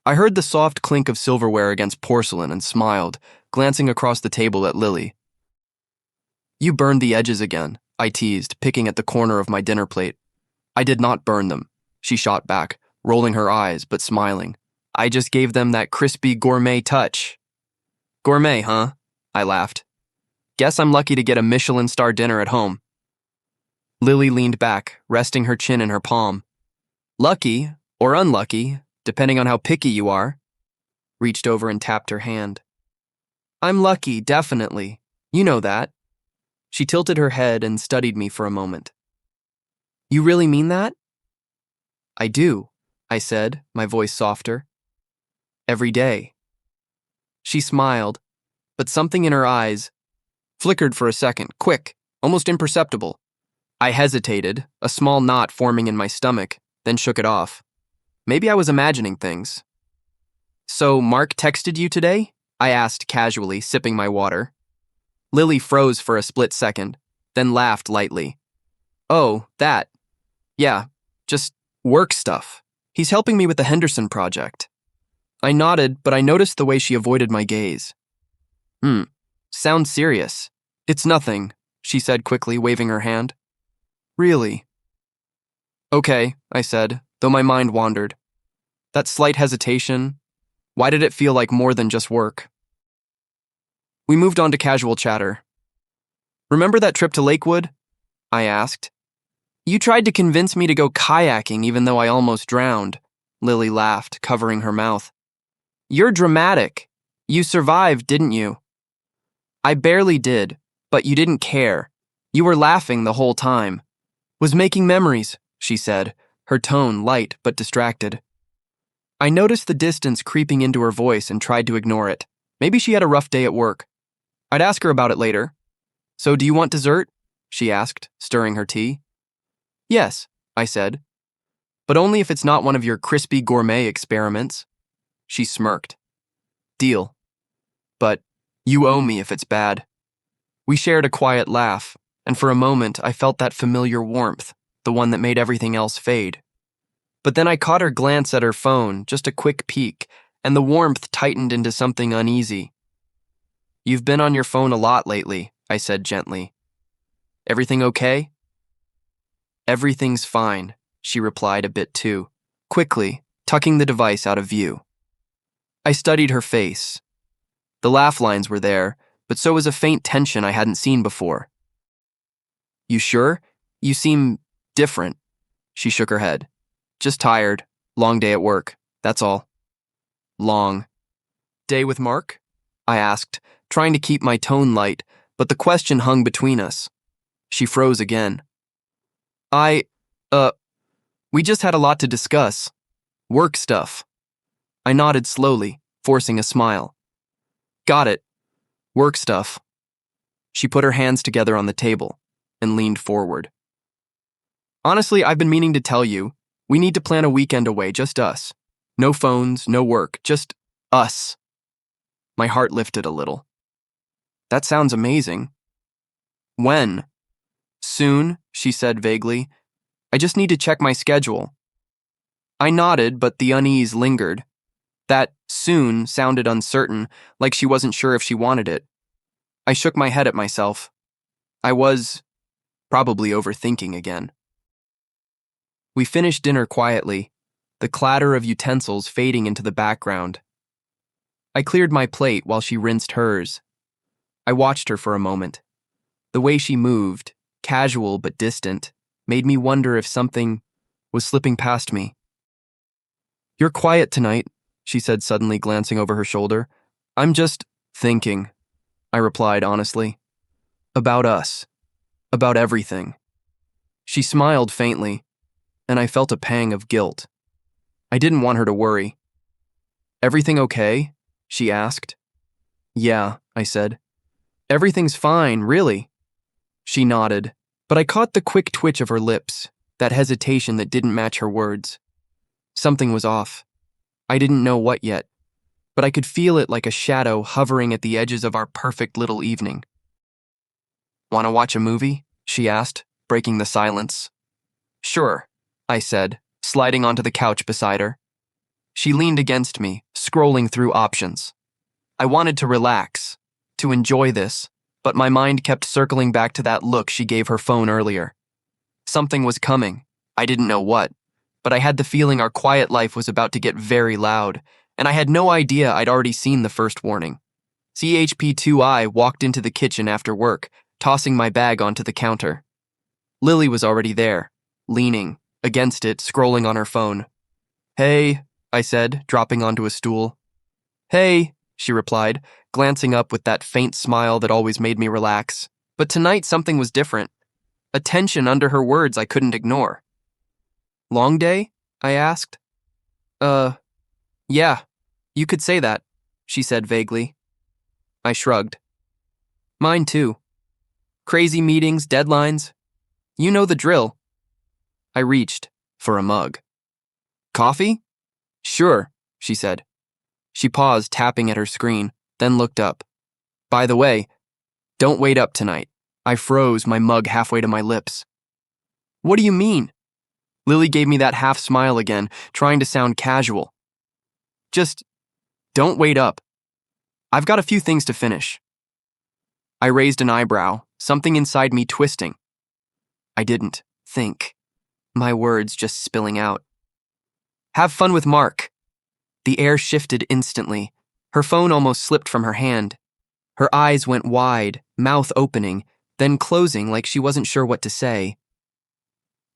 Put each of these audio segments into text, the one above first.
I heard the soft clink of silverware against porcelain and smiled, glancing across the table at Lily. You burned the edges again, I teased, picking at the corner of my dinner plate. I did not burn them, she shot back, rolling her eyes but smiling. I just gave them that crispy gourmet touch. Gourmet, huh? I laughed. Guess I'm lucky to get a Michelin star dinner at home. Lily leaned back, resting her chin in her palm. Lucky, or unlucky, depending on how picky you are. Reached over and tapped her hand. I'm lucky, definitely. You know that. She tilted her head and studied me for a moment. You really mean that? I do, I said, my voice softer. Every day. She smiled, but something in her eyes flickered for a second, quick, almost imperceptible. I hesitated, a small knot forming in my stomach, then shook it off. Maybe I was imagining things. So Mark texted you today? I asked casually, sipping my water. Lily froze for a split second, then laughed lightly. Oh, that. Yeah, just work stuff. He's helping me with the Henderson project. I nodded, but I noticed the way she avoided my gaze. Sounds serious. It's nothing, she said quickly, waving her hand. Really? Okay, I said, though my mind wandered. That slight hesitation, why did it feel like more than just work? We moved on to casual chatter. Remember that trip to Lakewood? I asked. You tried to convince me to go kayaking even though I almost drowned, Lily laughed, covering her mouth. You're dramatic. You survived, didn't you? I barely did, but you didn't care. You were laughing the whole time. Was making memories, she said, her tone light but distracted. I noticed the distance creeping into her voice and tried to ignore it. Maybe she had a rough day at work. I'd ask her about it later. So do you want dessert? She asked, stirring her tea. Yes, I said. But only if it's not one of your crispy gourmet experiments. She smirked. Deal. But you owe me if it's bad. We shared a quiet laugh, and for a moment I felt that familiar warmth, the one that made everything else fade. But then I caught her glance at her phone, just a quick peek, and the warmth tightened into something uneasy. You've been on your phone a lot lately, I said gently. Everything okay? Everything's fine, she replied a bit too, quickly, tucking the device out of view. I studied her face. The laugh lines were there, but so was a faint tension I hadn't seen before. You sure? You seem different. She shook her head. Just tired. Long day at work. That's all. Long. Day with Mark? I asked, trying to keep my tone light, but the question hung between us. She froze again. We just had a lot to discuss. Work stuff. I nodded slowly, forcing a smile. Got it. Work stuff. She put her hands together on the table and leaned forward. Honestly, I've been meaning to tell you, we need to plan a weekend away, just us. No phones, no work, just us. My heart lifted a little. That sounds amazing. When? Soon, she said vaguely. I just need to check my schedule. I nodded, but the unease lingered. That soon sounded uncertain, like she wasn't sure if she wanted it. I shook my head at myself. I was probably overthinking again. We finished dinner quietly, the clatter of utensils fading into the background. I cleared my plate while she rinsed hers. I watched her for a moment. The way she moved, casual but distant, made me wonder if something was slipping past me. You're quiet tonight, she said suddenly, glancing over her shoulder. I'm just thinking, I replied honestly. About us. About everything. She smiled faintly, and I felt a pang of guilt. I didn't want her to worry. Everything okay? She asked. Yeah, I said. Everything's fine, really. She nodded, but I caught the quick twitch of her lips, that hesitation that didn't match her words. Something was off. I didn't know what yet, but I could feel it like a shadow hovering at the edges of our perfect little evening. Want to watch a movie? She asked, breaking the silence. Sure, I said, sliding onto the couch beside her. She leaned against me, scrolling through options. I wanted to relax, to enjoy this, but my mind kept circling back to that look she gave her phone earlier. Something was coming. I didn't know what, but I had the feeling our quiet life was about to get very loud, and I had no idea I'd already seen the first warning. CHP2I walked into the kitchen after work, tossing my bag onto the counter. Lily was already there, leaning against it, scrolling on her phone. "Hey," I said, dropping onto a stool. "Hey," she replied, glancing up with that faint smile that always made me relax. But tonight something was different. A tension under her words I couldn't ignore. "Long day?" I asked. Yeah, you could say that," she said vaguely. I shrugged. "Mine too. Crazy meetings, deadlines. You know the drill." I reached for a mug. "Coffee?" "Sure," she said. She paused, tapping at her screen, then looked up. "By the way, don't wait up tonight." I froze, my mug halfway to my lips. "What do you mean?" Lily gave me that half smile again, trying to sound casual. "Just don't wait up. I've got a few things to finish." I raised an eyebrow, something inside me twisting. I didn't think. My words just spilling out. "Have fun with Mark." The air shifted instantly. Her phone almost slipped from her hand. Her eyes went wide, mouth opening, then closing like she wasn't sure what to say.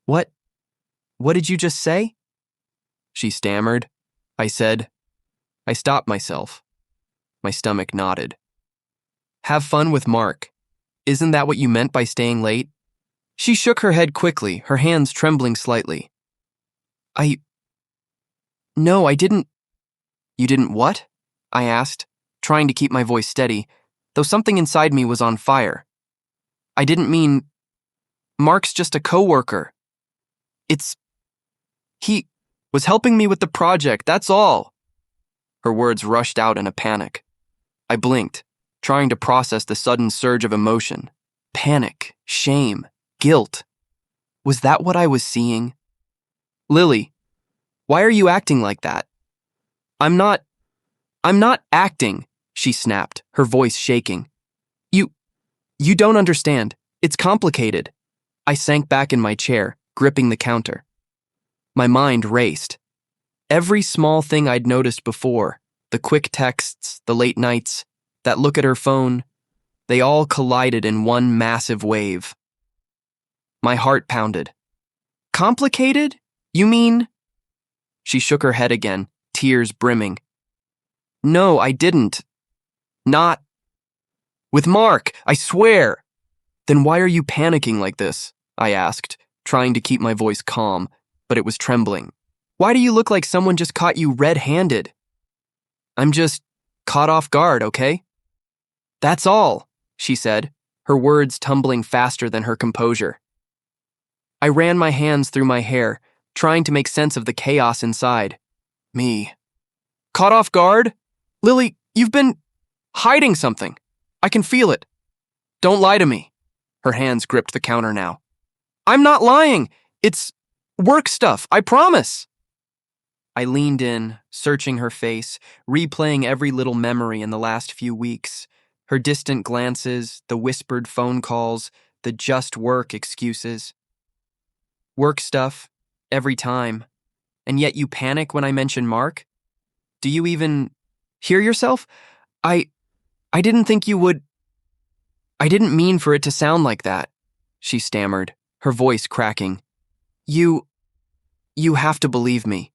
What did you just say?" she stammered. I said. I stopped myself. My stomach nodded. "Have fun with Mark. Isn't that what you meant by staying late?" She shook her head quickly, her hands trembling slightly. No, I didn't." "You didn't what?" I asked, trying to keep my voice steady, though something inside me was on fire. "I didn't mean... Mark's just a coworker. He was helping me with the project, that's all." Her words rushed out in a panic. I blinked, trying to process the sudden surge of emotion. Panic, shame, guilt. Was that what I was seeing? "Lily, why are you acting like that?" I'm not acting," she snapped, her voice shaking. You don't understand. It's complicated." I sank back in my chair, gripping the counter. My mind raced. Every small thing I'd noticed before, the quick texts, the late nights, that look at her phone, they all collided in one massive wave. My heart pounded. "Complicated? You mean?" She shook her head again, tears brimming. "No, I didn't. Not with Mark, I swear." "Then why are you panicking like this?" I asked, trying to keep my voice calm, but it was trembling. "Why do you look like someone just caught you red-handed?" "I'm just caught off guard, okay?" "That's all," she said, her words tumbling faster than her composure. I ran my hands through my hair, trying to make sense of the chaos inside. Me. "Caught off guard? Lily, you've been hiding something. I can feel it. Don't lie to me." Her hands gripped the counter now. "I'm not lying. It's work stuff, I promise." I leaned in, searching her face, replaying every little memory in the last few weeks. Her distant glances, the whispered phone calls, the just work excuses. Work stuff, every time. And yet you panic when I mention Mark? Do you even hear yourself? I didn't think you would. I didn't mean for it to sound like that," she stammered, her voice cracking. You have to believe me."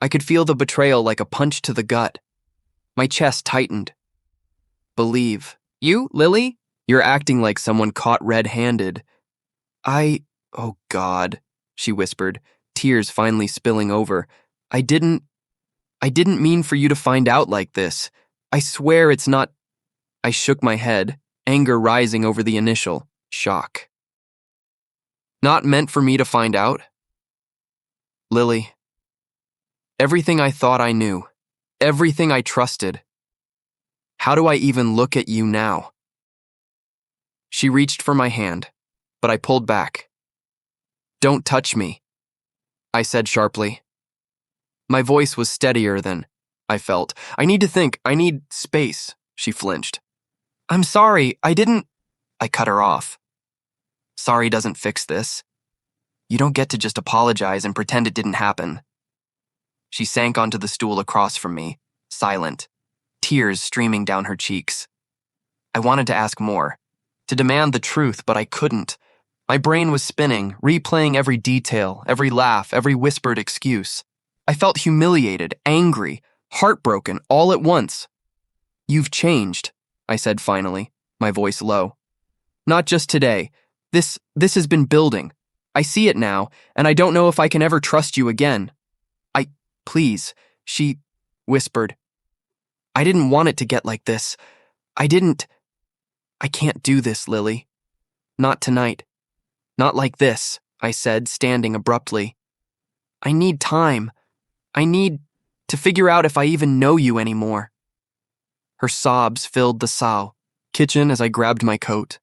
I could feel the betrayal like a punch to the gut. My chest tightened. "Believe. You, Lily? You're acting like someone caught red-handed." Oh God," she whispered, tears finally spilling over. I didn't mean for you to find out like this. I swear it's not." I shook my head, anger rising over the initial shock. "Not meant for me to find out?" "Lily, everything I thought I knew, everything I trusted. How do I even look at you now?" She reached for my hand, but I pulled back. "Don't touch me," I said sharply. My voice was steadier than I felt. I need to think. I need space, she flinched. I'm sorry, I didn't. I cut her off. Sorry doesn't fix this. You don't get to just apologize and pretend it didn't happen. She sank onto the stool across from me, silent, tears streaming down her cheeks. I wanted to ask more, to demand the truth, but I couldn't. My brain was spinning, replaying every detail, every laugh, every whispered excuse. I felt humiliated, angry, heartbroken, all at once. You've changed, I said finally, my voice low. Not just today. This has been building. I see it now, and I don't know if I can ever trust you again. Please, she whispered. I didn't want it to get like this. I can't do this, Lily. Not tonight. Not like this, I said, standing abruptly. I need time. I need to figure out if I even know you anymore. Her sobs filled the kitchen as I grabbed my coat.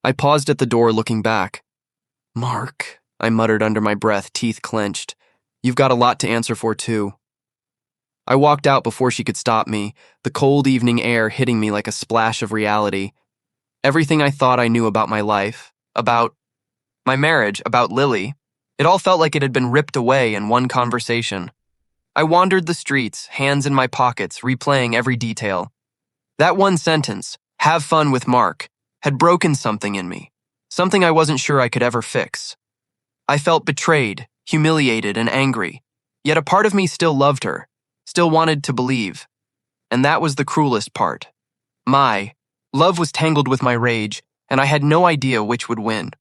I paused at the door looking back. Mark, I muttered under my breath, teeth clenched. You've got a lot to answer for, too. I walked out before she could stop me, the cold evening air hitting me like a splash of reality. Everything I thought I knew about my life, about my marriage, about Lily, it all felt like it had been ripped away in one conversation. I wandered the streets, hands in my pockets, replaying every detail. That one sentence, have fun with Mark, had broken something in me, something I wasn't sure I could ever fix. I felt betrayed, humiliated, and angry, yet a part of me still loved her, still wanted to believe. And that was the cruelest part. My love was tangled with my rage, and I had no idea which would win.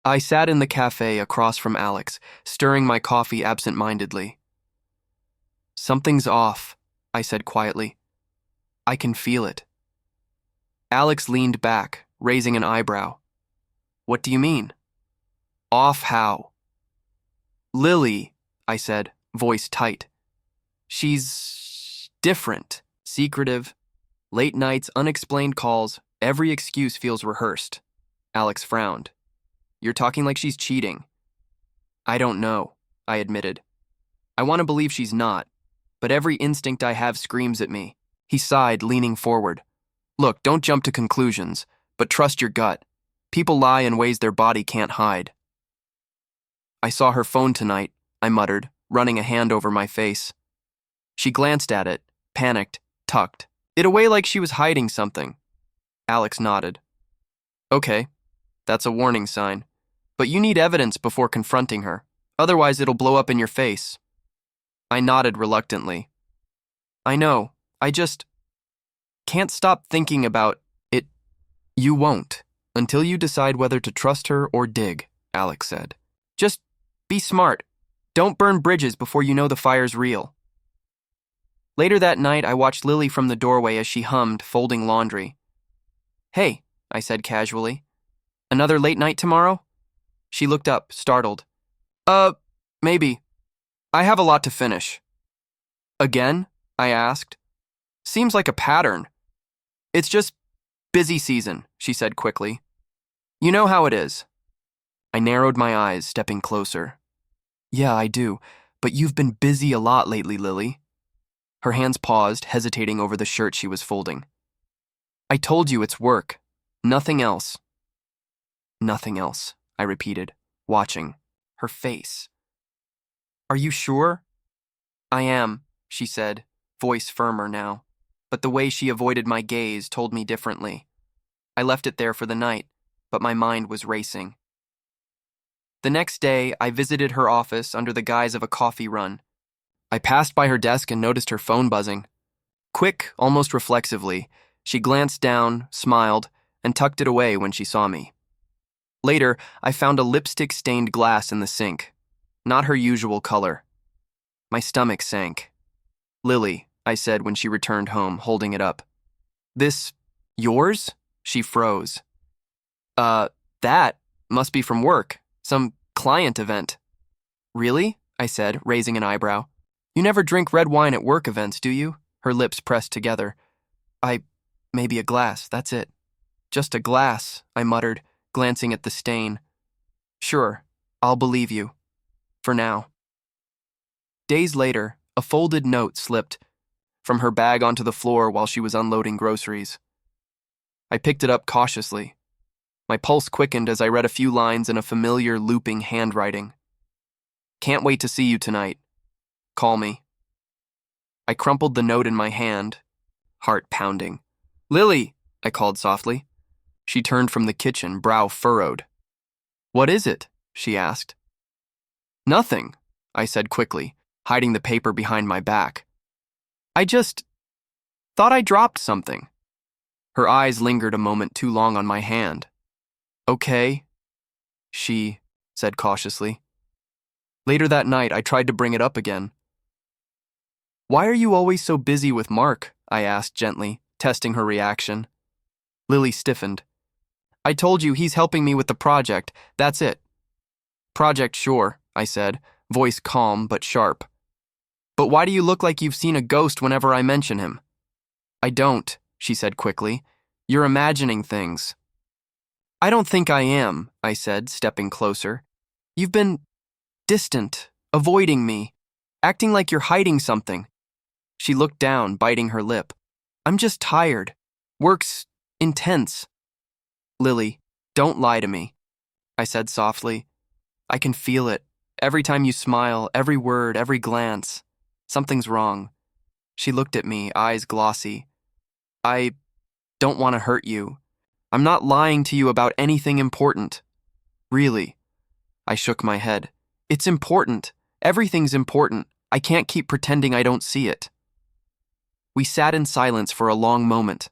I sat in the cafe across from Alex, stirring my coffee absent-mindedly. Something's off, I said quietly. I can feel it. Alex leaned back, raising an eyebrow. What do you mean? Off how? Lily, I said, voice tight. She's different, secretive. Late nights, unexplained calls, every excuse feels rehearsed. Alex frowned. You're talking like she's cheating. I don't know, I admitted. I want to believe she's not, but every instinct I have screams at me. He sighed, leaning forward. Look, don't jump to conclusions, but trust your gut. People lie in ways their body can't hide. I saw her phone tonight, I muttered, running a hand over my face. She glanced at it, panicked, tucked it away like she was hiding something. Alex nodded. Okay, that's a warning sign. But you need evidence before confronting her. Otherwise, it'll blow up in your face. I nodded reluctantly. I know, I just can't stop thinking about it. You won't, until you decide whether to trust her or dig, Alex said. Just be smart. Don't burn bridges before you know the fire's real. Later that night, I watched Lily from the doorway as she hummed, folding laundry. Hey, I said casually. Another late night tomorrow? She looked up, startled. Maybe. I have a lot to finish. Again? I asked. Seems like a pattern. It's just busy season, she said quickly. You know how it is. I narrowed my eyes, stepping closer. Yeah, I do, but you've been busy a lot lately, Lily. Her hands paused, hesitating over the shirt she was folding. I told you it's work. Nothing else. Nothing else, I repeated, watching her face. Are you sure? I am, she said, voice firmer now, but the way she avoided my gaze told me differently. I left it there for the night, but my mind was racing. The next day, I visited her office under the guise of a coffee run. I passed by her desk and noticed her phone buzzing. Quick, almost reflexively, she glanced down, smiled, and tucked it away when she saw me. Later, I found a lipstick-stained glass in the sink. Not her usual color. My stomach sank. Lily, I said when she returned home, holding it up. This yours? She froze. That must be from work. Some client event. Really? I said, raising an eyebrow. You never drink red wine at work events, do you? Her lips pressed together. Maybe a glass, that's it. Just a glass, I muttered, glancing at the stain. Sure, I'll believe you. For now. Days later, A folded note slipped from her bag onto the floor while she was unloading groceries. I picked it up cautiously. My pulse quickened as I read a few lines in a familiar, looping handwriting. "Can't wait to see you tonight. Call me." I crumpled the note in my hand, heart pounding. "Lily," I called softly. She turned from the kitchen, brow furrowed. "What is it?" she asked. "Nothing," I said quickly, hiding the paper behind my back. "I just thought I dropped something." Her eyes lingered a moment too long on my hand. "Okay," she said cautiously. Later that night, I tried to bring it up again. "Why are you always so busy with Mark?" I asked gently, testing her reaction. Lily stiffened. "I told you he's helping me with the project, that's it." "Project, sure," I said, voice calm but sharp. "But why do you look like you've seen a ghost whenever I mention him?" "I don't," she said quickly. "You're imagining things." "I don't think I am," I said, stepping closer. "You've been distant, avoiding me, acting like you're hiding something." She looked down, biting her lip. "I'm just tired. Work's intense." "Lily, don't lie to me," I said softly. "I can feel it. Every time you smile, every word, every glance. Something's wrong." She looked at me, eyes glossy. "I don't want to hurt you. I'm not lying to you about anything important." "Really?" I shook my head. "It's important. Everything's important. I can't keep pretending I don't see it." We sat in silence for a long moment.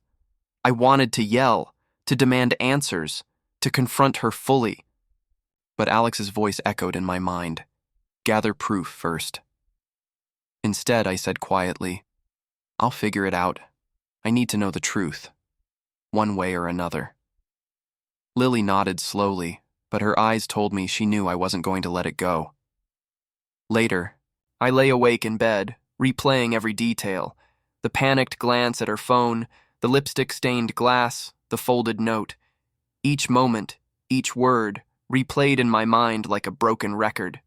I wanted to yell, to demand answers, to confront her fully. But Alex's voice echoed in my mind. "Gather proof first." Instead, I said quietly, "I'll figure it out. I need to know the truth, one way or another." Lily nodded slowly, but her eyes told me she knew I wasn't going to let it go. Later, I lay awake in bed, replaying every detail. The panicked glance at her phone, the lipstick-stained glass, the folded note. Each moment, each word, replayed in my mind like a broken record.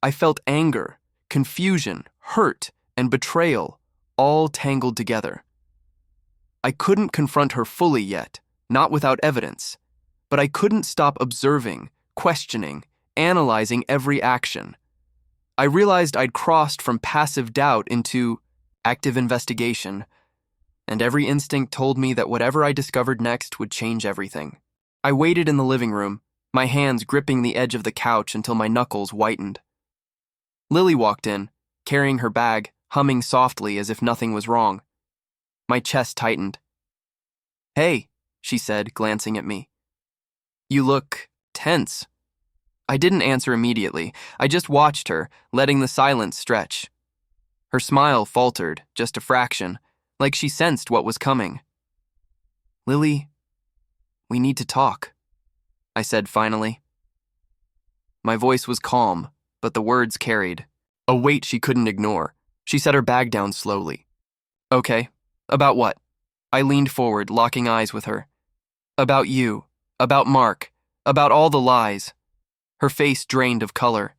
I felt anger, confusion, hurt, and betrayal, all tangled together. I couldn't confront her fully yet, not without evidence, but I couldn't stop observing, questioning, analyzing every action. I realized I'd crossed from passive doubt into active investigation, and every instinct told me that whatever I discovered next would change everything. I waited in the living room, my hands gripping the edge of the couch until my knuckles whitened. Lily walked in, carrying her bag, humming softly as if nothing was wrong. My chest tightened. "Hey," she said, glancing at me. "You look tense." I didn't answer immediately. I just watched her, letting the silence stretch. Her smile faltered, just a fraction, like she sensed what was coming. "Lily, we need to talk," I said finally. My voice was calm, but the words carried a weight she couldn't ignore. She set her bag down slowly. "Okay, about what?" I leaned forward, locking eyes with her. "About you, about Mark, about all the lies." Her face drained of color.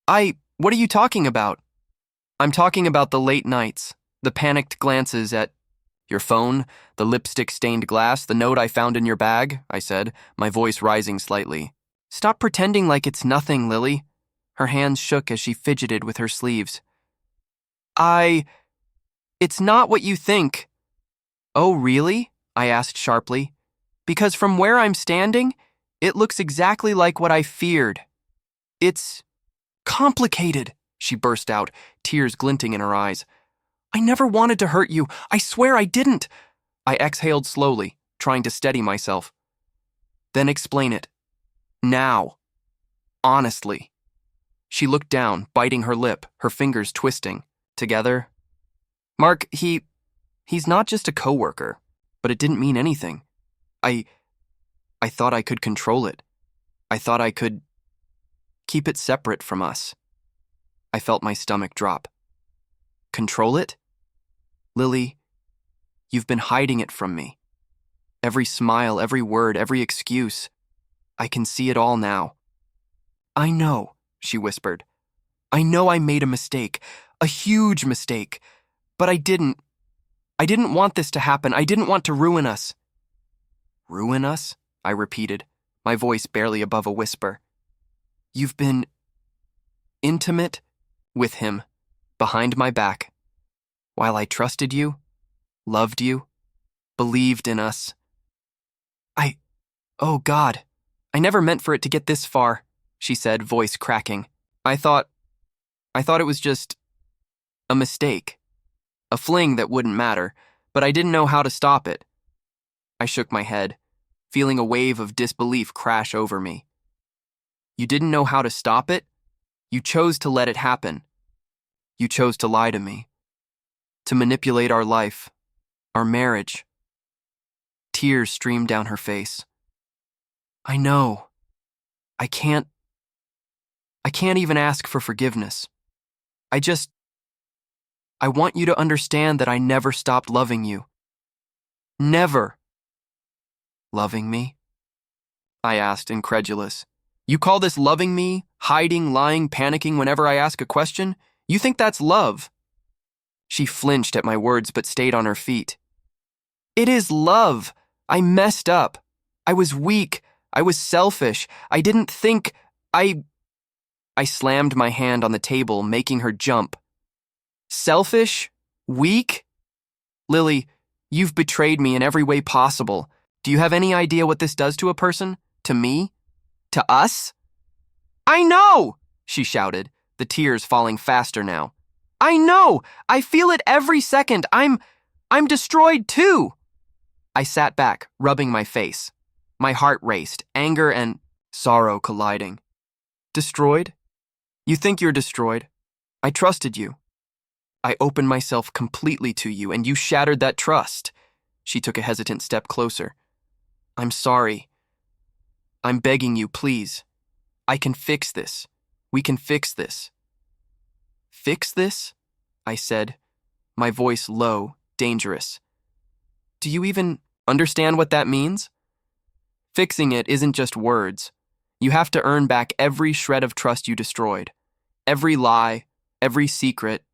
What are you talking about?" "I'm talking about the late nights, the panicked glances at your phone, the lipstick-stained glass, the note I found in your bag," I said, my voice rising slightly. "Stop pretending like it's nothing, Lily." Her hands shook as she fidgeted with her sleeves. It's not what you think." "Oh, really?" I asked sharply. "Because from where I'm standing, it looks exactly like what I feared." "It's complicated," she burst out, tears glinting in her eyes. "I never wanted to hurt you. I swear I didn't." I exhaled slowly, trying to steady myself. "Then explain it. Now. Honestly." She looked down, biting her lip, her fingers twisting. Together. "Mark, he's not just a coworker, but it didn't mean anything. I thought I could control it. I thought I could keep it separate from us." I felt my stomach drop. "Control it? Lily, you've been hiding it from me. Every smile, every word, every excuse. I can see it all now." "I know," she whispered. "I know I made a mistake. A huge mistake. But I didn't want this to happen. I didn't want to ruin us. Ruin us? I repeated, my voice barely above a whisper. You've been intimate with him, behind my back, while I trusted you, loved you, believed in us. Oh God, I never meant for it to get this far, she said, voice cracking. I thought it was just a mistake, a fling that wouldn't matter, but I didn't know how to stop it. I shook my head, feeling a wave of disbelief crash over me. You didn't know how to stop it? You chose to let it happen. You chose to lie to me, to manipulate our life, our marriage. Tears streamed down her face. I know. I can't even ask for forgiveness. I want you to understand that I never stopped loving you. Never. Loving me? I asked, incredulous. You call this loving me? Hiding, lying, panicking whenever I ask a question? You think that's love? She flinched at my words but stayed on her feet. It is love. I messed up. I was weak. I was selfish. I didn't think. I slammed my hand on the table, making her jump. Selfish? Weak? Lily, you've betrayed me in every way possible. Do you have any idea what this does to a person? To me? To us? I know! She shouted, the tears falling faster now. I know! I feel it every second. I'm destroyed too! I sat back, rubbing my face. My heart raced, anger and sorrow colliding. Destroyed? You think you're destroyed? I trusted you. I opened myself completely to you, and you shattered that trust. She took a hesitant step closer. I'm sorry. I'm begging you, please. I can fix this. We can fix this. Fix this? I said, my voice low, dangerous. Do you even understand what that means? Fixing it isn't just words. You have to earn back every shred of trust you destroyed. Every lie, every secret,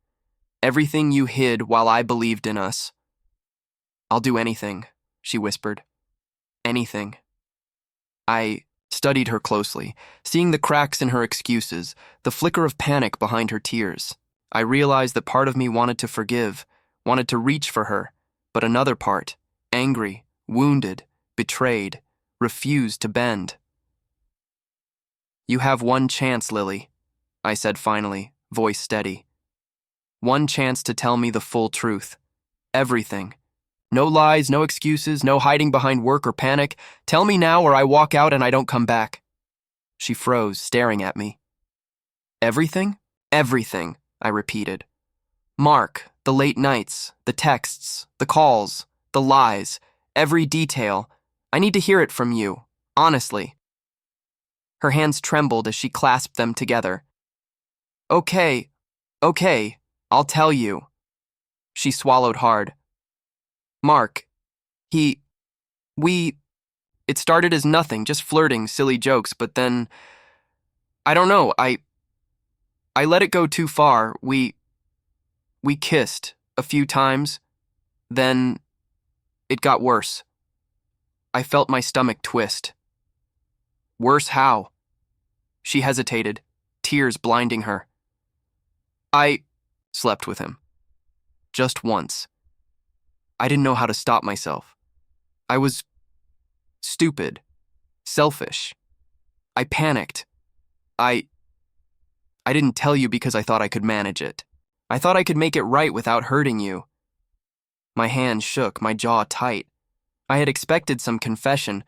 everything you hid while I believed in us. I'll do anything, she whispered. Anything. I studied her closely, seeing the cracks in her excuses, the flicker of panic behind her tears. I realized that part of me wanted to forgive, wanted to reach for her, but another part, angry, wounded, betrayed, refused to bend. You have one chance, Lily, I said finally, voice steady. One chance to tell me the full truth. Everything. No lies, no excuses, no hiding behind work or panic. Tell me now or I walk out and I don't come back. She froze, staring at me. Everything? Everything, I repeated. Mark, the late nights, the texts, the calls, the lies, every detail. I need to hear it from you, honestly. Her hands trembled as she clasped them together. Okay, I'll tell you. She swallowed hard. Mark, it started as nothing, just flirting, silly jokes, but then, I don't know, I let it go too far. We kissed a few times, then it got worse. I felt my stomach twist. Worse how? She hesitated, tears blinding her. I slept with him. Just once. I didn't know how to stop myself. I was stupid, selfish. I panicked. I didn't tell you because I thought I could manage it. I thought I could make it right without hurting you. My hands shook, my jaw tight. I had expected some confession,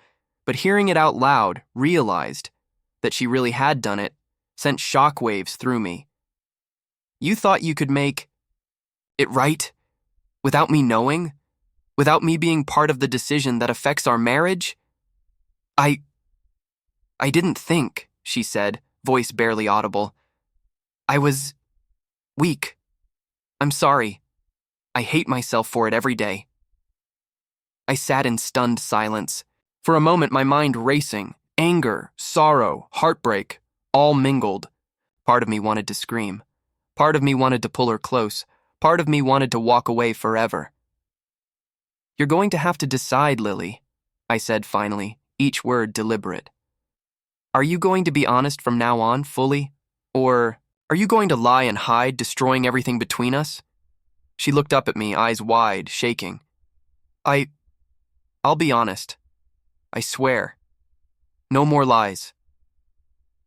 but hearing it out loud, realized that she really had done it, sent shockwaves through me. You thought you could make it right? Without me knowing? Without me being part of the decision that affects our marriage? I didn't think, she said, voice barely audible. I was weak. I'm sorry. I hate myself for it every day. I sat in stunned silence. For a moment, my mind racing, anger, sorrow, heartbreak, all mingled. Part of me wanted to scream. Part of me wanted to pull her close. Part of me wanted to walk away forever. "You're going to have to decide, Lily," I said finally, each word deliberate. "Are you going to be honest from now on, fully? Or are you going to lie and hide, destroying everything between us?" She looked up at me, eyes wide, shaking. I'll be honest. I swear. No more lies.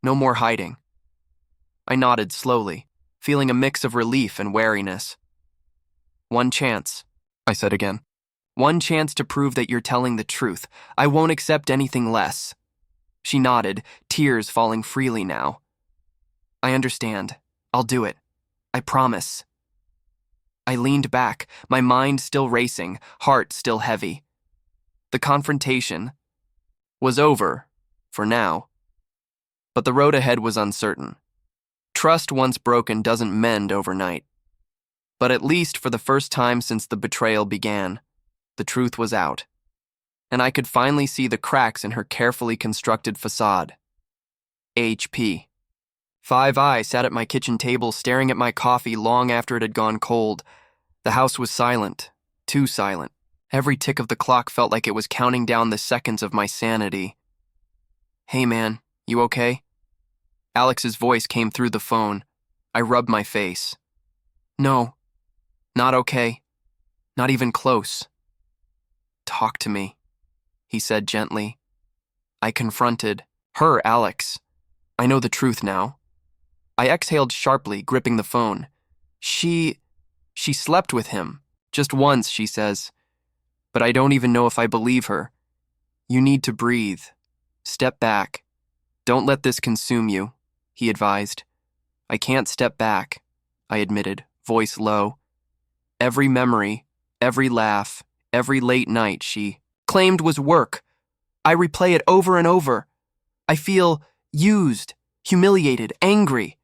No more hiding." I nodded slowly, feeling a mix of relief and wariness. "One chance," I said again. "One chance to prove that you're telling the truth. I won't accept anything less." She nodded, tears falling freely now. "I understand. I'll do it. I promise." I leaned back, my mind still racing, heart still heavy. The confrontation was over, for now. But the road ahead was uncertain. Trust once broken doesn't mend overnight. But at least for the first time since the betrayal began, the truth was out. And I could finally see the cracks in her carefully constructed facade. HP. 5I sat at my kitchen table staring at my coffee long after it had gone cold. The house was silent, too silent. Every tick of the clock felt like it was counting down the seconds of my sanity. "Hey man, you okay?" Alex's voice came through the phone. I rubbed my face. "No, not okay. Not even close." "Talk to me," he said gently. I confronted her, Alex. I know the truth now. I exhaled sharply, gripping the phone. She slept with him. Just once, she says. But I don't even know if I believe her. "You need to breathe. Step back. Don't let this consume you," he advised. "I can't step back," I admitted, voice low. Every memory, every laugh, every late night she claimed was work. I replay it over and over. I feel used, humiliated, angry.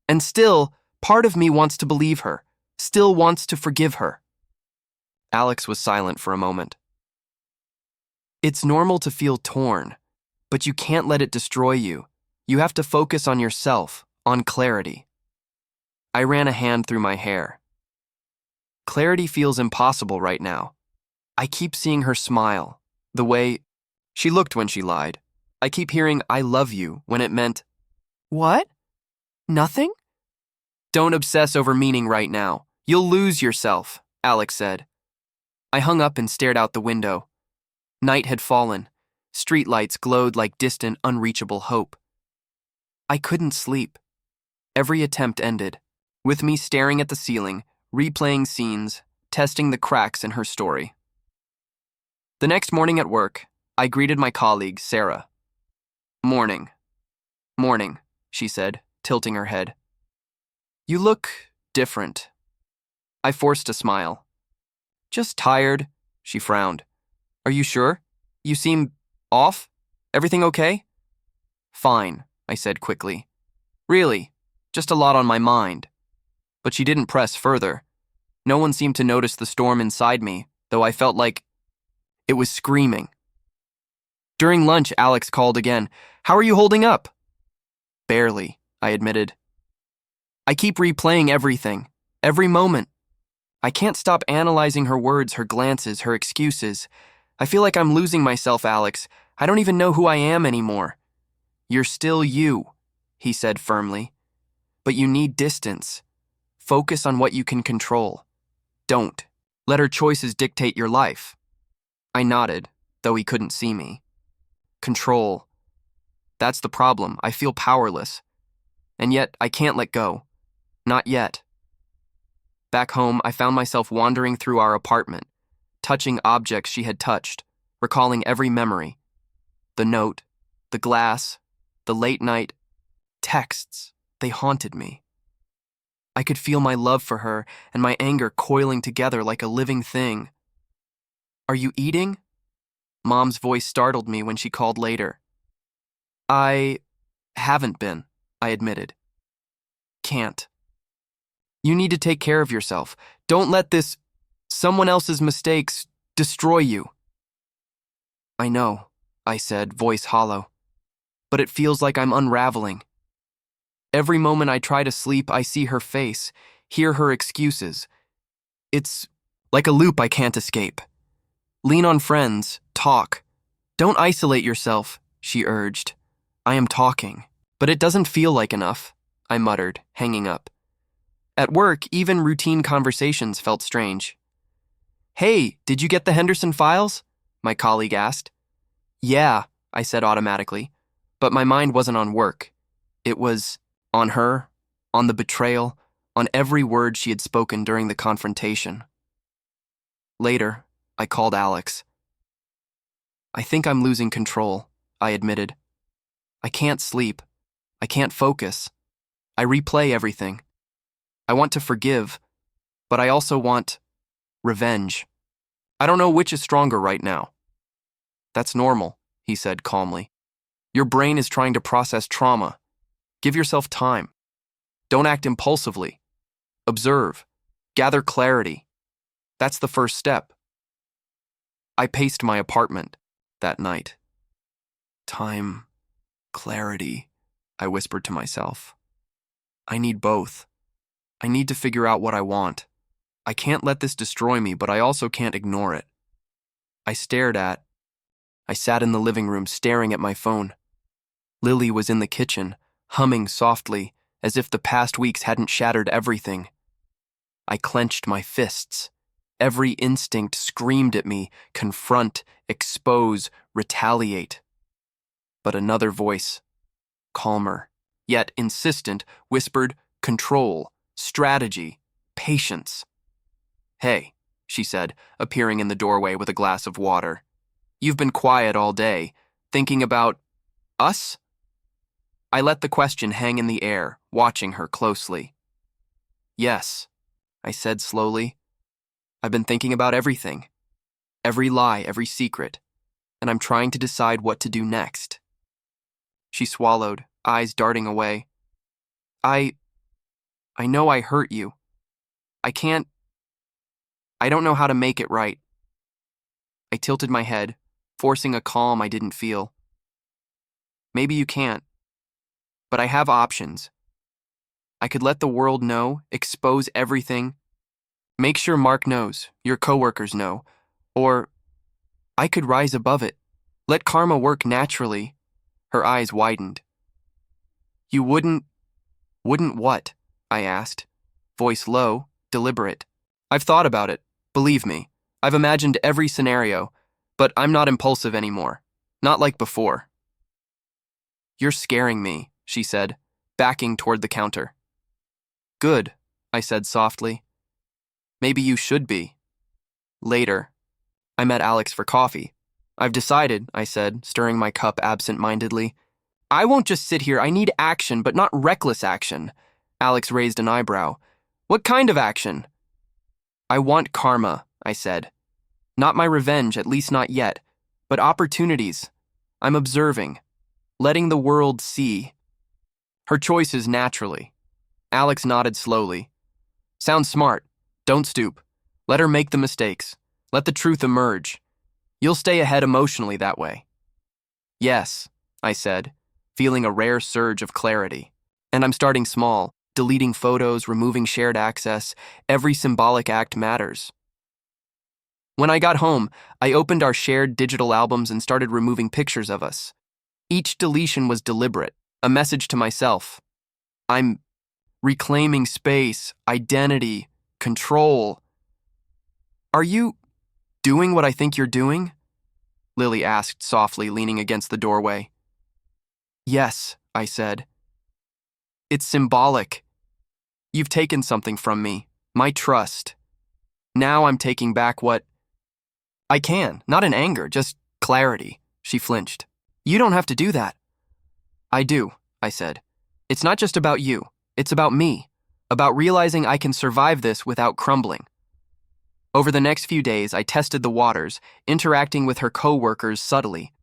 And still, part of me wants to believe her, still wants to forgive her. Alex was silent for a moment. "It's normal to feel torn, but you can't let it destroy you. You have to focus on yourself, on clarity." I ran a hand through my hair. Clarity feels impossible right now. I keep seeing her smile, the way she looked when she lied. I keep hearing "I love you" when it meant, "What? Nothing?" "Don't obsess over meaning right now. You'll lose yourself," Alex said. I hung up and stared out the window. Night had fallen. Streetlights glowed like distant, unreachable hope. I couldn't sleep. Every attempt ended, with me staring at the ceiling, replaying scenes, testing the cracks in her story. The next morning at work, I greeted my colleague, Sarah. "Morning." "Morning," she said, tilting her head. "You look different." I forced a smile. "Just tired," she frowned. "Are you sure? You seem off? Everything okay?" "Fine," I said quickly. "Really, just a lot on my mind." But she didn't press further. No one seemed to notice the storm inside me, though I felt like it was screaming. During lunch, Alex called again. "How are you holding up?" "Barely," I admitted. "I keep replaying everything, every moment. I can't stop analyzing her words, her glances, her excuses. I feel like I'm losing myself, Alex. I don't even know who I am anymore." "You're still you," he said firmly. "But you need distance. Focus on what you can control. Don't let her choices dictate your life." I nodded, though he couldn't see me. Control. That's the problem. I feel powerless. And yet, I can't let go. Not yet. Back home, I found myself wandering through our apartment, touching objects she had touched, recalling every memory. The note, the glass, the late night texts, they haunted me. I could feel my love for her and my anger coiling together like a living thing. "Are you eating?" Mom's voice startled me when she called later. "I haven't been," I admitted. "Can't. You need to take care of yourself. Don't let someone else's mistakes, destroy you." "I know," I said, voice hollow. "But it feels like I'm unraveling. Every moment I try to sleep, I see her face, hear her excuses. It's like a loop I can't escape. Lean on friends, talk. Don't isolate yourself, she urged. I am talking, but it doesn't feel like enough, I muttered, hanging up. At work, even routine conversations felt strange. Hey, did you get the Henderson files? My colleague asked. Yeah, I said automatically, but my mind wasn't on work. It was on her, on the betrayal, on every word she had spoken during the confrontation. Later, I called Alex. I think I'm losing control, I admitted. I can't sleep. I can't focus. I replay everything. I want to forgive, but I also want revenge. I don't know which is stronger right now. That's normal, he said calmly. Your brain is trying to process trauma. Give yourself time. Don't act impulsively. Observe. Gather clarity. That's the first step. I paced my apartment that night. Time, clarity, I whispered to myself. I need both. I need to figure out what I want. I can't let this destroy me, but I also can't ignore it. I sat in the living room staring at my phone. Lily was in the kitchen, humming softly, as if the past weeks hadn't shattered everything. I clenched my fists. Every instinct screamed at me, confront, expose, retaliate. But another voice, calmer, yet insistent, whispered, control, strategy, patience. Hey, she said, appearing in the doorway with a glass of water. You've been quiet all day, thinking about us? I let the question hang in the air, watching her closely. Yes, I said slowly. I've been thinking about everything. Every lie, every secret. And I'm trying to decide what to do next. She swallowed, eyes darting away. I know I hurt you. I don't know how to make it right. I tilted my head, forcing a calm I didn't feel. Maybe you can't. But I have options. I could let the world know, expose everything. Make sure Mark knows, your coworkers know. Or I could rise above it. Let karma work naturally. Her eyes widened. You wouldn't what? I asked, voice low, deliberate. I've thought about it, believe me. I've imagined every scenario, but I'm not impulsive anymore. Not like before. You're scaring me, she said, backing toward the counter. Good, I said softly. Maybe you should be. Later, I met Alex for coffee. I've decided, I said, stirring my cup absent-mindedly. I won't just sit here. I need action, but not reckless action. Alex raised an eyebrow. What kind of action? I want karma, I said. Not my revenge, at least not yet, but opportunities. I'm observing, letting the world see. Her choices naturally. Alex nodded slowly. Sounds smart. Don't stoop. Let her make the mistakes. Let the truth emerge. You'll stay ahead emotionally that way. Yes, I said, feeling a rare surge of clarity. And I'm starting small, deleting photos, removing shared access. Every symbolic act matters. When I got home, I opened our shared digital albums and started removing pictures of us. Each deletion was deliberate, a message to myself. I'm reclaiming space, identity, control. Are you doing what I think you're doing? Lily asked softly, leaning against the doorway. Yes, I said. It's symbolic. You've taken something from me, my trust. Now I'm taking back what I can, not in anger, just clarity. She flinched. You don't have to do that. I do, I said. It's not just about you. It's about me. About realizing I can survive this without crumbling. Over the next few days, I tested the waters, interacting with her co-workers subtly.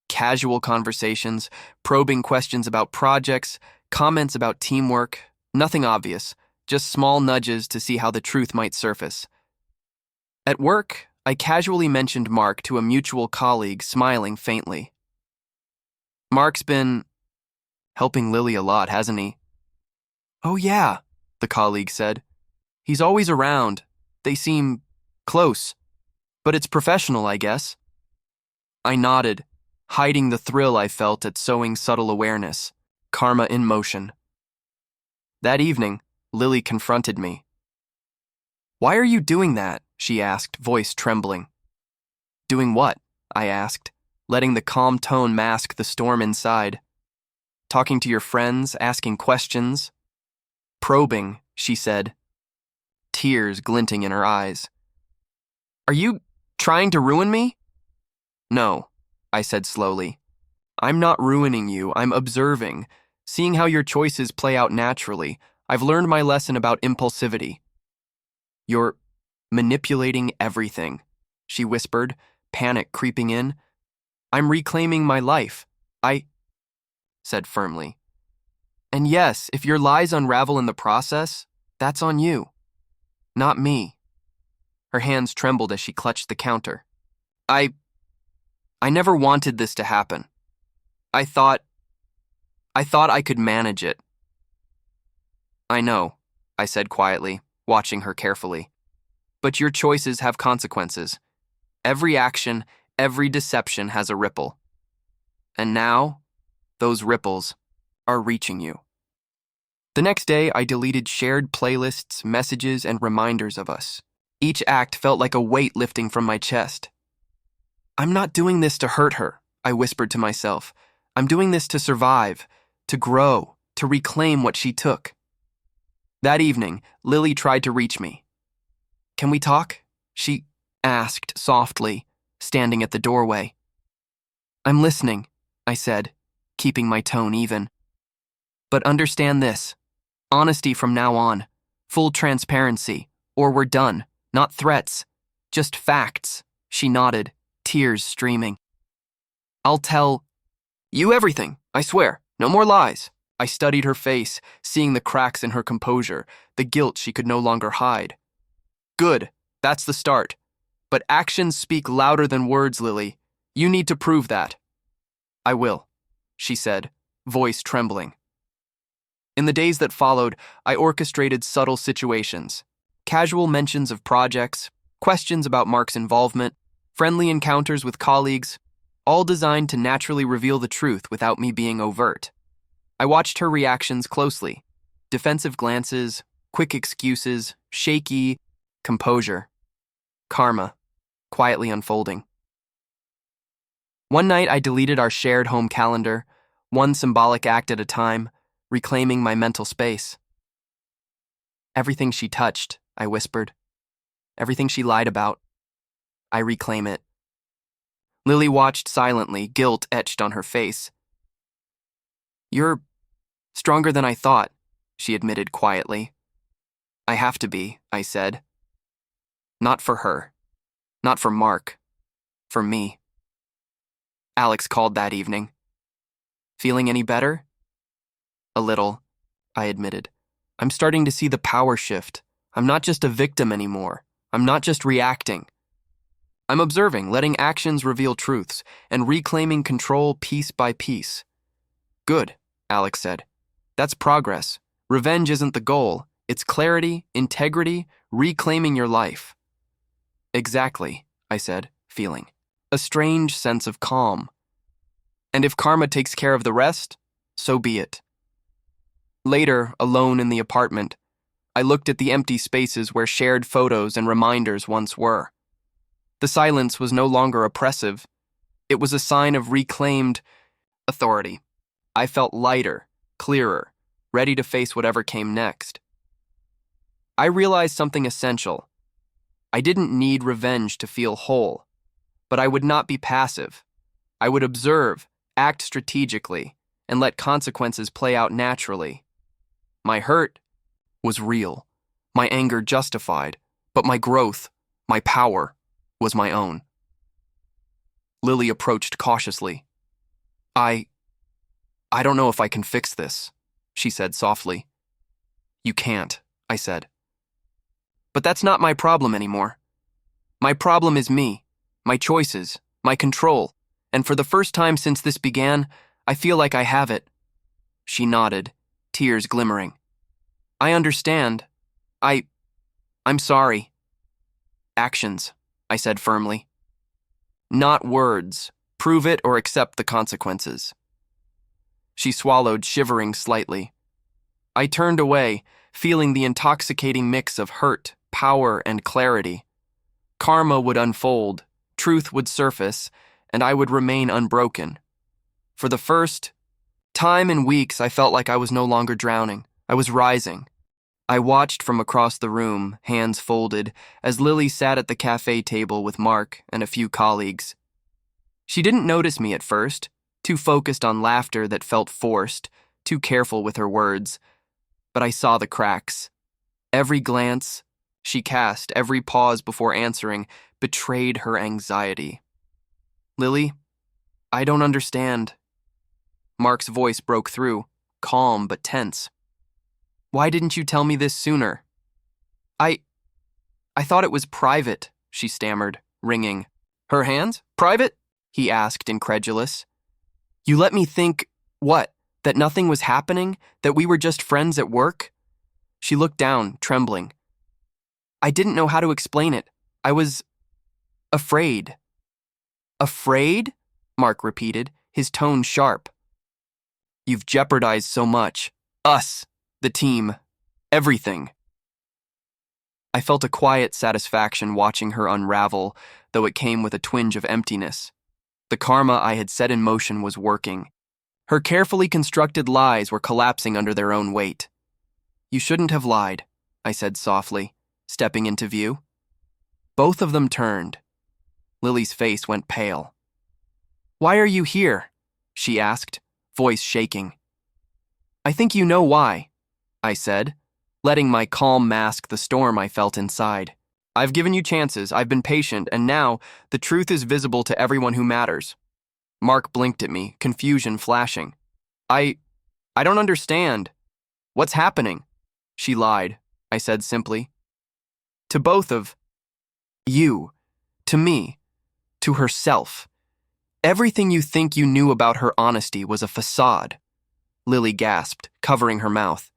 Casual conversations, probing questions about projects, comments about teamwork, nothing obvious, just small nudges to see how the truth might surface. At work, I casually mentioned Mark to a mutual colleague, smiling faintly. Mark's been helping Lily a lot, hasn't he? Oh yeah, the colleague said. He's always around. They seem close, but it's professional, I guess. I nodded, hiding the thrill I felt at sowing subtle awareness, karma in motion. That evening, Lily confronted me. Why are you doing that? She asked, voice trembling. Doing what? I asked, letting the calm tone mask the storm inside. Talking to your friends, asking questions. Probing, she said, tears glinting in her eyes. Are you trying to ruin me? No, I said slowly. I'm not ruining you, I'm observing, seeing how your choices play out naturally. I've learned my lesson about impulsivity. You're manipulating everything, she whispered, panic creeping in. I'm reclaiming my life. I said firmly. And yes, if your lies unravel in the process, that's on you, not me. Her hands trembled as she clutched the counter. I never wanted this to happen. I thought I could manage it. I know, I said quietly, watching her carefully. But your choices have consequences. Every action, every deception has a ripple. And now, those ripples are reaching you. The next day, I deleted shared playlists, messages, and reminders of us. Each act felt like a weight lifting from my chest. I'm not doing this to hurt her, I whispered to myself. I'm doing this to survive, to grow, to reclaim what she took. That evening, Lily tried to reach me. Can we talk? She asked softly, standing at the doorway. I'm listening, I said, keeping my tone even. But understand this. Honesty from now on. Full transparency. Or we're done. Not threats. Just facts. She nodded, tears streaming. I'll tell you everything, I swear. No more lies. I studied her face, seeing the cracks in her composure, the guilt she could no longer hide. Good. That's the start. But actions speak louder than words, Lily. You need to prove that. I will, she said, voice trembling. In the days that followed, I orchestrated subtle situations. Casual mentions of projects, questions about Mark's involvement, friendly encounters with colleagues, all designed to naturally reveal the truth without me being overt. I watched her reactions closely. Defensive glances, quick excuses, shaky composure. Karma, quietly unfolding. One night I deleted our shared home calendar, one symbolic act at a time, reclaiming my mental space. Everything she touched, I whispered. Everything she lied about, I reclaim it. Lily watched silently, guilt etched on her face. You're stronger than I thought, she admitted quietly. I have to be, I said. Not for her. Not for Mark. For me. Alex called that evening. Feeling any better? A little, I admitted. I'm starting to see the power shift. I'm not just a victim anymore. I'm not just reacting. I'm observing, letting actions reveal truths, and reclaiming control piece by piece. Good, Alex said. That's progress. Revenge isn't the goal. It's clarity, integrity, reclaiming your life. Exactly, I said, feeling a strange sense of calm. And if karma takes care of the rest, so be it. Later, alone in the apartment, I looked at the empty spaces where shared photos and reminders once were. The silence was no longer oppressive. It was a sign of reclaimed authority. I felt lighter, clearer, ready to face whatever came next. I realized something essential. I didn't need revenge to feel whole, but I would not be passive. I would observe, act strategically, and let consequences play out naturally. My hurt was real, my anger justified, but my growth, my power, was my own. Lily approached cautiously. I don't know if I can fix this, she said softly. You can't, I said. But that's not my problem anymore. My problem is me, my choices, my control, and for the first time since this began, I feel like I have it. She nodded, tears glimmering. I understand. I, I'm sorry. Actions, I said firmly. Not words. Prove it or accept the consequences. She swallowed, shivering slightly. I turned away, feeling the intoxicating mix of hurt, power, and clarity. Karma would unfold, truth would surface, and I would remain unbroken. For the first time in weeks, I felt like I was no longer drowning. I was rising. I watched from across the room, hands folded, as Lily sat at the cafe table with Mark and a few colleagues. She didn't notice me at first, too focused on laughter that felt forced, too careful with her words. But I saw the cracks. Every glance she cast, every pause before answering, betrayed her anxiety. Lily, I don't understand. Mark's voice broke through, calm but tense. Why didn't you tell me this sooner? I thought it was private, she stammered, wringing. Her hands? Private? He asked, incredulous. You let me think, what, that nothing was happening? That we were just friends at work? She looked down, trembling. I didn't know how to explain it. I was afraid. Afraid? Mark repeated, his tone sharp. You've jeopardized so much. Us, the team, everything. I felt a quiet satisfaction watching her unravel, though it came with a twinge of emptiness. The karma I had set in motion was working. Her carefully constructed lies were collapsing under their own weight. You shouldn't have lied, I said softly, stepping into view. Both of them turned. Lily's face went pale. Why are you here? She asked, voice shaking. I think you know why, I said, letting my calm mask the storm I felt inside. I've given you chances, I've been patient, and now the truth is visible to everyone who matters. Mark blinked at me, confusion flashing. I don't understand. What's happening? She lied, I said simply. To both of you, to me, to herself. Everything you think you knew about her honesty was a facade. Lily gasped, covering her mouth.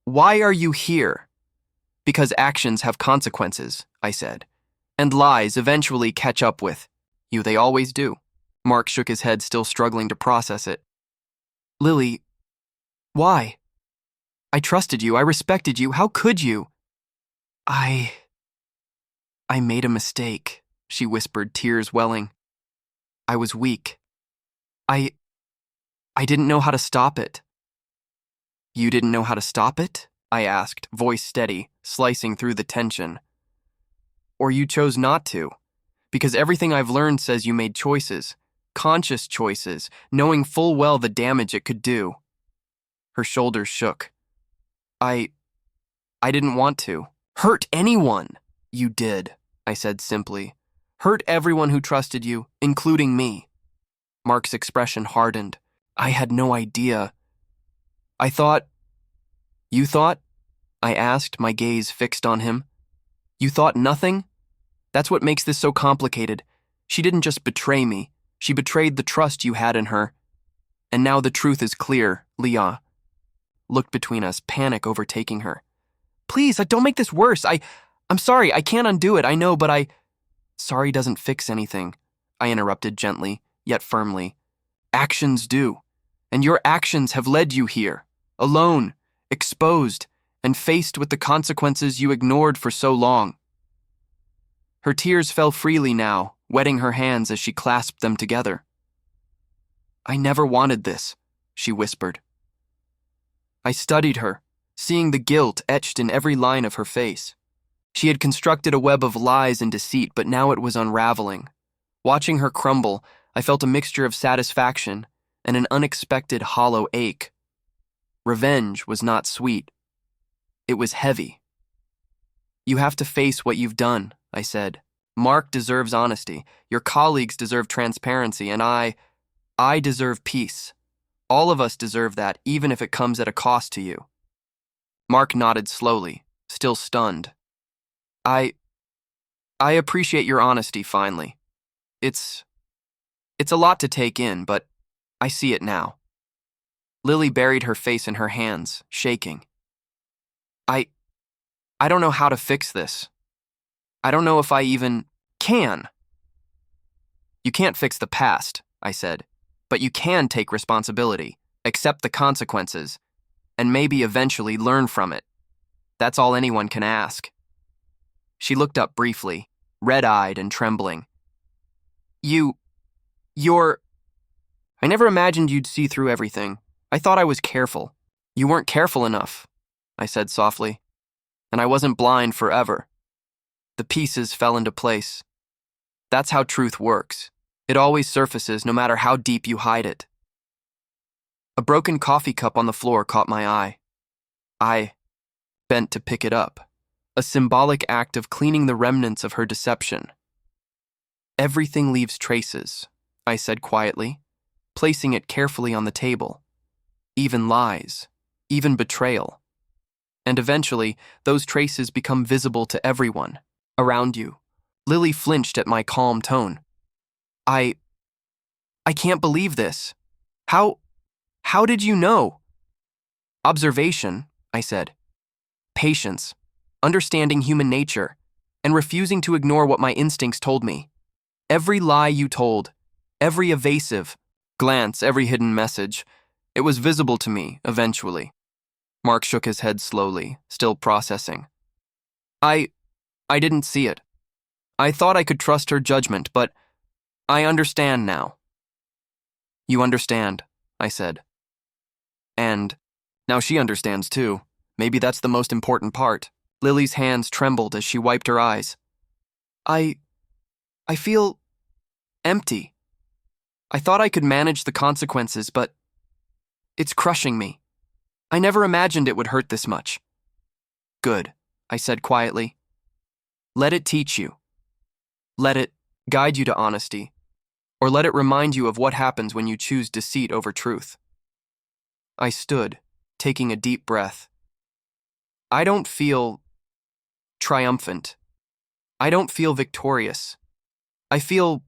Why are you here? Because actions have consequences, I said, and lies eventually catch up with you. They always do. Mark shook his head, still struggling to process it. Lily, why? I trusted you. I respected you. How could you? I made a mistake, she whispered, tears welling. I was weak. I didn't know how to stop it. You didn't know how to stop it? I asked, voice steady, slicing through the tension. Or you chose not to, because everything I've learned says you made choices, conscious choices, knowing full well the damage it could do. Her shoulders shook. I didn't want to. Hurt anyone. You did, I said simply. Hurt everyone who trusted you, including me. Mark's expression hardened. I had no idea. You thought? I asked, my gaze fixed on him. You thought nothing? That's what makes this so complicated. She didn't just betray me. She betrayed the trust you had in her. And now the truth is clear, Leah. Looked between us, panic overtaking her. Please, don't make this worse. I'm sorry, I can't undo it, I know, but Sorry doesn't fix anything, I interrupted gently, yet firmly. Actions do. And your actions have led you here, alone, exposed, and faced with the consequences you ignored for so long. Her tears fell freely now, wetting her hands as she clasped them together. I never wanted this, she whispered. I studied her, seeing the guilt etched in every line of her face. She had constructed a web of lies and deceit, but now it was unraveling. Watching her crumble, I felt a mixture of satisfaction and an unexpected hollow ache. Revenge was not sweet. It was heavy. You have to face what you've done, I said. Mark deserves honesty. Your colleagues deserve transparency, and I deserve peace. All of us deserve that, even if it comes at a cost to you. Mark nodded slowly, still stunned. I appreciate your honesty, finally. It's a lot to take in, but I see it now. Lily buried her face in her hands, shaking. I don't know how to fix this. I don't know if I even can. You can't fix the past, I said, but you can take responsibility, accept the consequences, and maybe eventually learn from it. That's all anyone can ask. She looked up briefly, red-eyed and trembling. You're... I never imagined you'd see through everything. I thought I was careful. You weren't careful enough, I said softly. And I wasn't blind forever. The pieces fell into place. That's how truth works. It always surfaces no matter how deep you hide it. A broken coffee cup on the floor caught my eye. I bent to pick it up, a symbolic act of cleaning the remnants of her deception. Everything leaves traces, I said quietly, placing it carefully on the table. Even lies, even betrayal. And eventually, those traces become visible to everyone around you. Lily flinched at my calm tone. I can't believe this. How did you know? Observation, I said. Patience, understanding human nature, and refusing to ignore what my instincts told me. Every lie you told, every evasive glance, every hidden message, it was visible to me eventually. Mark shook his head slowly, still processing. I didn't see it. I thought I could trust her judgment, but I understand now. You understand, I said. And now she understands too. Maybe that's the most important part. Lily's hands trembled as she wiped her eyes. I feel empty. I thought I could manage the consequences, but it's crushing me. I never imagined it would hurt this much. Good, I said quietly. Let it teach you. Let it guide you to honesty, or let it remind you of what happens when you choose deceit over truth. I stood, taking a deep breath. I don't feel triumphant. I don't feel victorious. I feel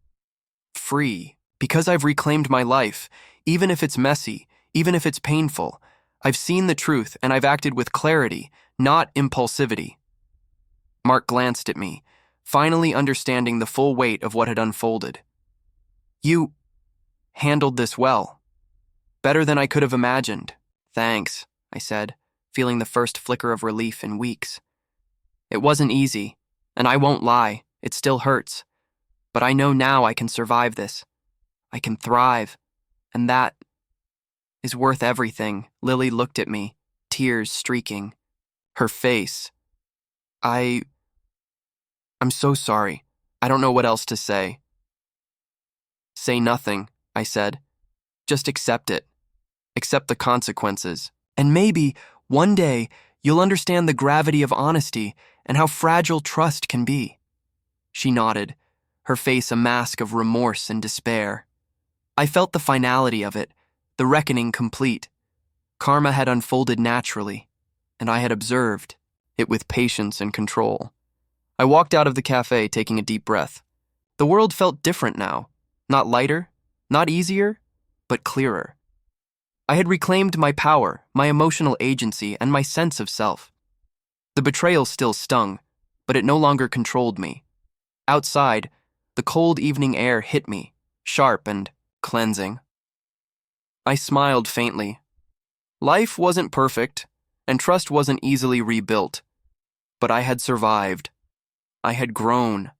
free because I've reclaimed my life, even if it's messy, even if it's painful. I've seen the truth and I've acted with clarity, not impulsivity. Mark glanced at me, finally understanding the full weight of what had unfolded. You handled this well. Better than I could have imagined. Thanks, I said, feeling the first flicker of relief in weeks. It wasn't easy, and I won't lie, it still hurts. But I know now I can survive this. I can thrive, and that is worth everything. Lily looked at me, tears streaking. Her face. I'm so sorry. I don't know what else to say. Say nothing, I said. Just accept it. Accept the consequences. And maybe, one day, you'll understand the gravity of honesty and how fragile trust can be. She nodded, her face a mask of remorse and despair. I felt the finality of it, the reckoning complete. Karma had unfolded naturally, and I had observed it with patience and control. I walked out of the cafe taking a deep breath. The world felt different now. Not lighter, not easier, but clearer. I had reclaimed my power, my emotional agency, and my sense of self. The betrayal still stung, but it no longer controlled me. Outside, the cold evening air hit me, sharp and cleansing. I smiled faintly. Life wasn't perfect, and trust wasn't easily rebuilt. But I had survived. I had grown.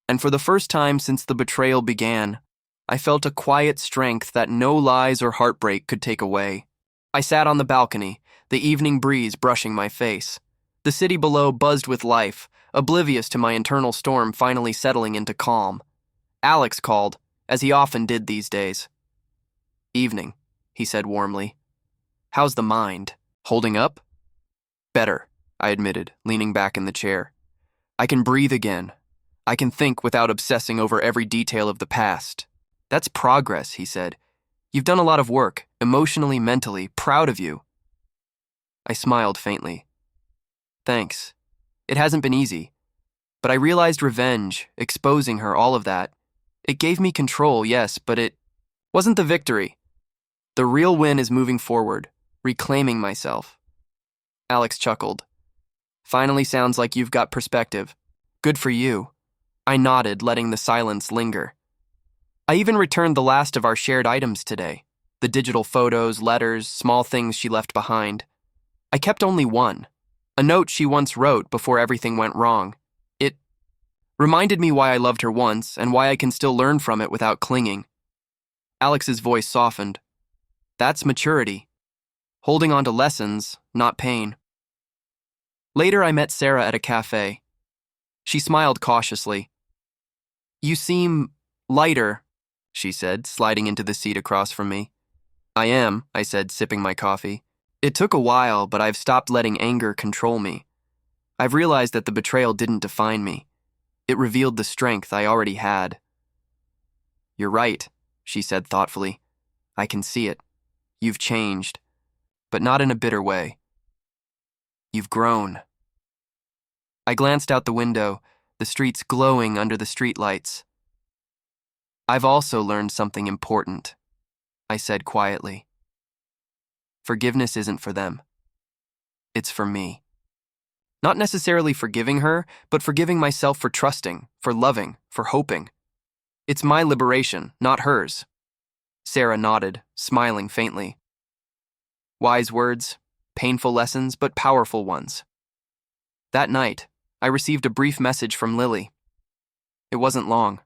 And for the first time since the betrayal began, I felt a quiet strength that no lies or heartbreak could take away. I sat on the balcony, the evening breeze brushing my face. The city below buzzed with life, oblivious to my internal storm finally settling into calm. Alex called, as he often did these days. Evening, he said warmly. How's the mind? Holding up? Better, I admitted, leaning back in the chair. I can breathe again. I can think without obsessing over every detail of the past. That's progress, he said. You've done a lot of work, emotionally, mentally, proud of you. I smiled faintly. Thanks. It hasn't been easy. But I realized revenge, exposing her, all of that. It gave me control, yes, but it wasn't the victory. The real win is moving forward, reclaiming myself. Alex chuckled. Finally sounds like you've got perspective. Good for you. I nodded, letting the silence linger. I even returned the last of our shared items today. The digital photos, letters, small things she left behind. I kept only one. A note she once wrote before everything went wrong. It reminded me why I loved her once and why I can still learn from it without clinging. Alex's voice softened. That's maturity. Holding on to lessons, not pain. Later, I met Sarah at a cafe. She smiled cautiously. You seem lighter, she said, sliding into the seat across from me. I am, I said, sipping my coffee. It took a while, but I've stopped letting anger control me. I've realized that the betrayal didn't define me. It revealed the strength I already had. You're right, she said thoughtfully. I can see it. You've changed, but not in a bitter way. You've grown. I glanced out the window, the streets glowing under the streetlights. I've also learned something important, I said quietly. Forgiveness isn't for them. It's for me. Not necessarily forgiving her, but forgiving myself for trusting, for loving, for hoping. It's my liberation, not hers. Sarah nodded, smiling faintly. Wise words, painful lessons, but powerful ones. That night, I received a brief message from Lily. It wasn't long.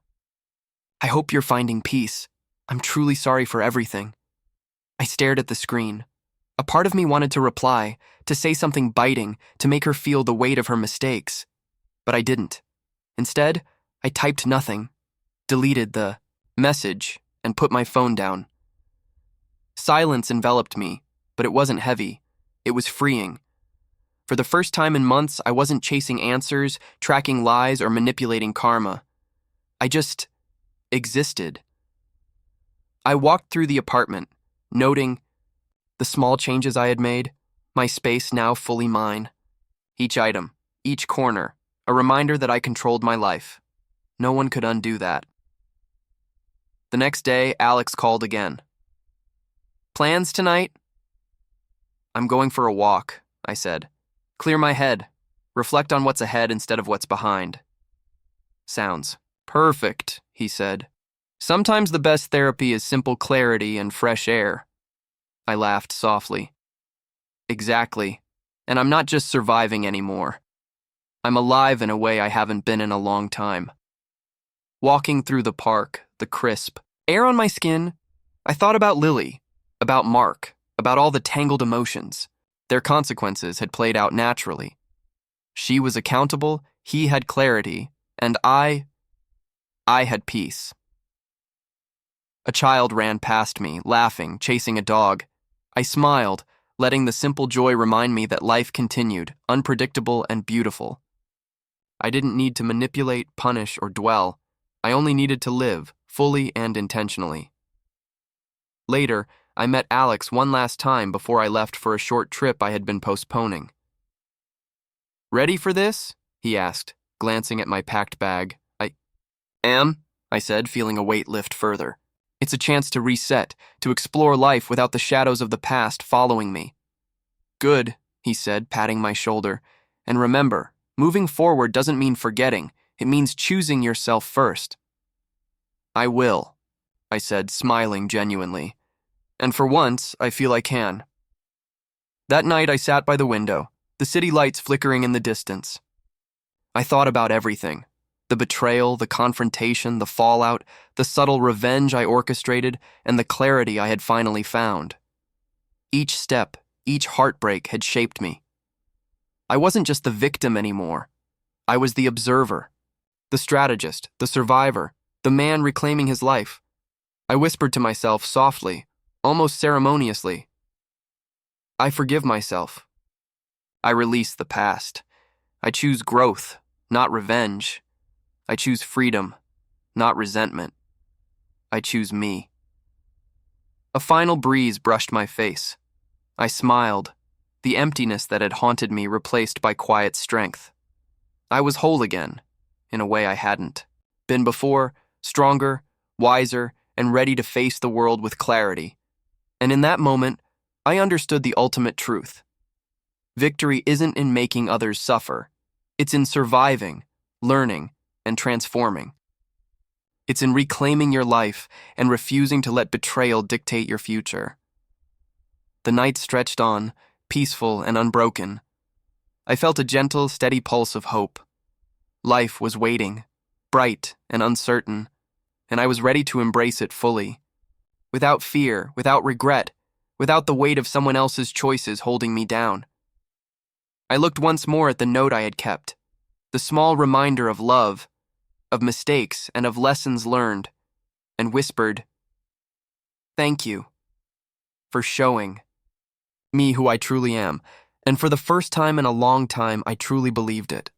I hope you're finding peace. I'm truly sorry for everything. I stared at the screen. A part of me wanted to reply, to say something biting, to make her feel the weight of her mistakes. But I didn't. Instead, I typed nothing, deleted the message, and put my phone down. Silence enveloped me, but it wasn't heavy. It was freeing. For the first time in months, I wasn't chasing answers, tracking lies, or manipulating karma. I just existed. I walked through the apartment, noting the small changes I had made, my space now fully mine. Each item, each corner, a reminder that I controlled my life. No one could undo that. The next day, Alex called again. Plans tonight? I'm going for a walk, I said. Clear my head. Reflect on what's ahead instead of what's behind. Sounds perfect, he said. Sometimes the best therapy is simple clarity and fresh air. I laughed softly. Exactly. And I'm not just surviving anymore. I'm alive in a way I haven't been in a long time. Walking through the park, the crisp air on my skin, I thought about Lily, about Mark, about all the tangled emotions. Their consequences had played out naturally. She was accountable, he had clarity, and I had peace. A child ran past me, laughing, chasing a dog. I smiled, letting the simple joy remind me that life continued, unpredictable and beautiful. I didn't need to manipulate, punish, or dwell. I only needed to live, fully and intentionally. Later, I met Alex one last time before I left for a short trip I had been postponing. Ready for this? He asked, glancing at my packed bag. I am, I said, feeling a weight lift further. It's a chance to reset, to explore life without the shadows of the past following me. Good, he said, patting my shoulder. And remember, moving forward doesn't mean forgetting. It means choosing yourself first. I will, I said, smiling genuinely. And for once, I feel I can. That night I sat by the window, the city lights flickering in the distance. I thought about everything. The betrayal, the confrontation, the fallout, the subtle revenge I orchestrated, and the clarity I had finally found. Each step, each heartbreak had shaped me. I wasn't just the victim anymore. I was the observer, the strategist, the survivor, the man reclaiming his life. I whispered to myself softly, almost ceremoniously. I forgive myself. I release the past. I choose growth, not revenge. I choose freedom, not resentment. I choose me. A final breeze brushed my face. I smiled, the emptiness that had haunted me replaced by quiet strength. I was whole again, in a way I hadn't been before, stronger, wiser, and ready to face the world with clarity. And in that moment, I understood the ultimate truth. Victory isn't in making others suffer. It's in surviving, learning, and transforming. It's in reclaiming your life and refusing to let betrayal dictate your future. The night stretched on, peaceful and unbroken. I felt a gentle, steady pulse of hope. Life was waiting, bright and uncertain, and I was ready to embrace it fully. Without fear, without regret, without the weight of someone else's choices holding me down. I looked once more at the note I had kept, the small reminder of love, of mistakes, and of lessons learned, and whispered, "Thank you for showing me who I truly am." And for the first time in a long time, I truly believed it.